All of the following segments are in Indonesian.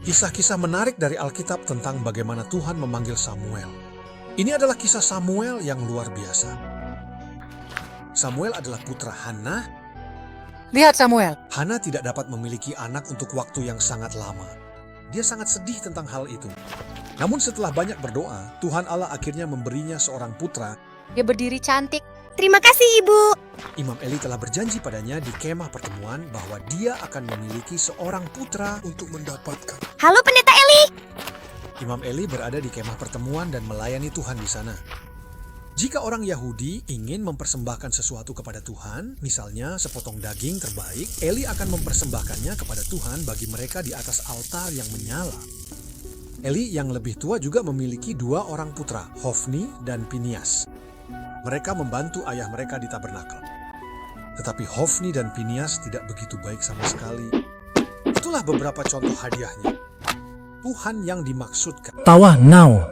Kisah-kisah menarik dari Alkitab tentang bagaimana Tuhan memanggil Samuel. Ini adalah kisah Samuel yang luar biasa. Samuel adalah putra Hana. Lihat Samuel. Hana tidak dapat memiliki anak untuk waktu yang sangat lama. Dia sangat sedih tentang hal itu. Namun setelah banyak berdoa, Tuhan Allah akhirnya memberinya seorang putra. Dia berdiri cantik. Terima kasih, Ibu. Imam Eli telah berjanji padanya di kemah pertemuan bahwa dia akan memiliki seorang putra untuk mendapatkan. Halo, Pendeta Eli. Imam Eli berada di kemah pertemuan dan melayani Tuhan di sana. Jika orang Yahudi ingin mempersembahkan sesuatu kepada Tuhan, misalnya sepotong daging terbaik, Eli akan mempersembahkannya kepada Tuhan bagi mereka di atas altar yang menyala. Eli yang lebih tua juga memiliki 2 orang putra, Hofni dan Pinias. Mereka membantu ayah mereka di tabernakel. Tetapi Hofni dan Pinias tidak begitu baik sama sekali. Itulah beberapa contoh hadiahnya. Tuhan yang dimaksudkan. Tawa now.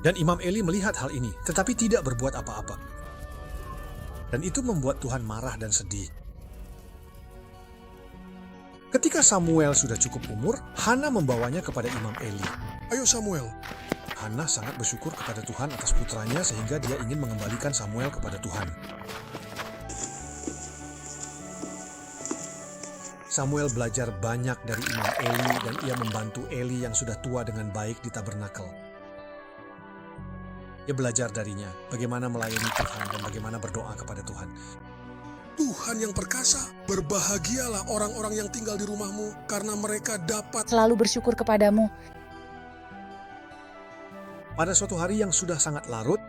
Dan Imam Eli melihat hal ini, tetapi tidak berbuat apa-apa. Dan itu membuat Tuhan marah dan sedih. Ketika Samuel sudah cukup umur, Hana membawanya kepada Imam Eli. Ayo Samuel. Hana sangat bersyukur kepada Tuhan atas putranya sehingga dia ingin mengembalikan Samuel kepada Tuhan. Samuel belajar banyak dari Imam Eli dan ia membantu Eli yang sudah tua dengan baik di tabernakel. Ia belajar darinya bagaimana melayani Tuhan dan bagaimana berdoa kepada Tuhan. Tuhan yang perkasa, berbahagialah orang-orang yang tinggal di rumahmu karena mereka dapat Selalu bersyukur kepadamu. Pada suatu hari yang sudah sangat larut,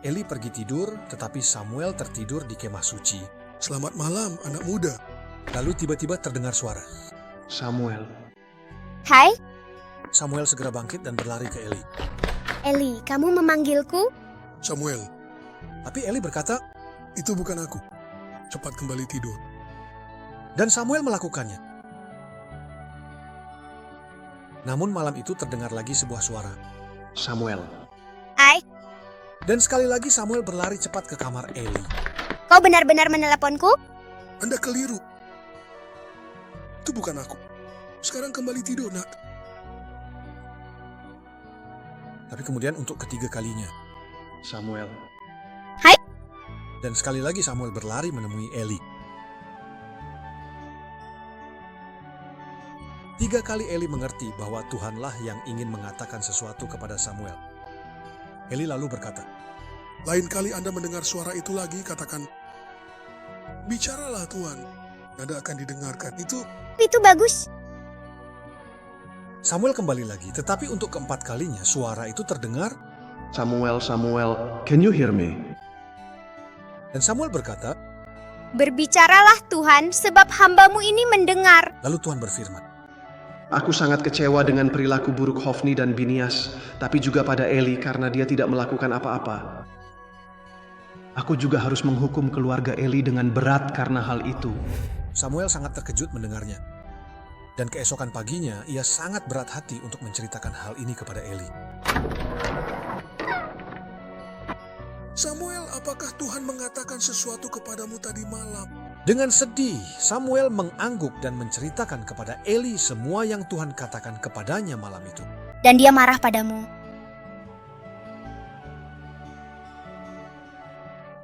Eli pergi tidur, tetapi Samuel tertidur di kemah suci. Selamat malam, anak muda. Lalu tiba-tiba terdengar suara. Samuel. Hai, Samuel segera bangkit dan berlari ke Eli. Eli, kamu memanggilku? Samuel, Tapi Eli berkata, itu bukan aku. Cepat kembali tidur. dan Samuel melakukannya. Namun malam itu terdengar lagi sebuah suara. Samuel. Hai, Dan sekali lagi Samuel berlari cepat ke kamar Eli. kau benar-benar meneleponku? Anda keliru. Itu bukan aku. Sekarang kembali tidur, nak. Tapi kemudian untuk ketiga kalinya. Samuel. Dan sekali lagi Samuel berlari menemui Eli. 3 kali Eli mengerti bahwa Tuhanlah yang ingin mengatakan sesuatu kepada Samuel. Eli lalu berkata, Lain kali Anda mendengar suara itu lagi, katakan, bicaralah Tuhan. Nada akan didengarkan. Itu bagus. Samuel kembali lagi, tetapi untuk keempat kalinya suara itu terdengar. Samuel, Samuel, can you hear me? Dan Samuel berkata, Berbicaralah Tuhan, sebab hambamu ini mendengar. lalu Tuhan berfirman, Aku sangat kecewa dengan perilaku buruk Hofni dan Binias, tapi juga pada Eli karena dia tidak melakukan apa-apa. Aku juga harus menghukum keluarga Eli dengan berat karena hal itu. Samuel sangat terkejut mendengarnya. Dan keesokan paginya, ia sangat berat hati untuk menceritakan hal ini kepada Eli. Samuel, apakah Tuhan mengatakan sesuatu kepadamu tadi malam? Dengan sedih, Samuel mengangguk dan menceritakan kepada Eli semua yang Tuhan katakan kepadanya malam itu. Dan dia marah padamu.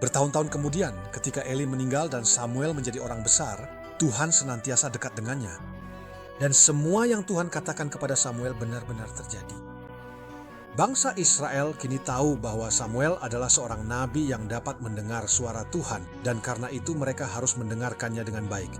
Bertahun-tahun kemudian, ketika Eli meninggal dan Samuel menjadi orang besar, Tuhan senantiasa dekat dengannya. Dan semua yang Tuhan katakan kepada Samuel benar-benar terjadi. Bangsa Israel kini tahu bahwa Samuel adalah seorang nabi yang dapat mendengar suara Tuhan, dan karena itu mereka harus mendengarkannya dengan baik.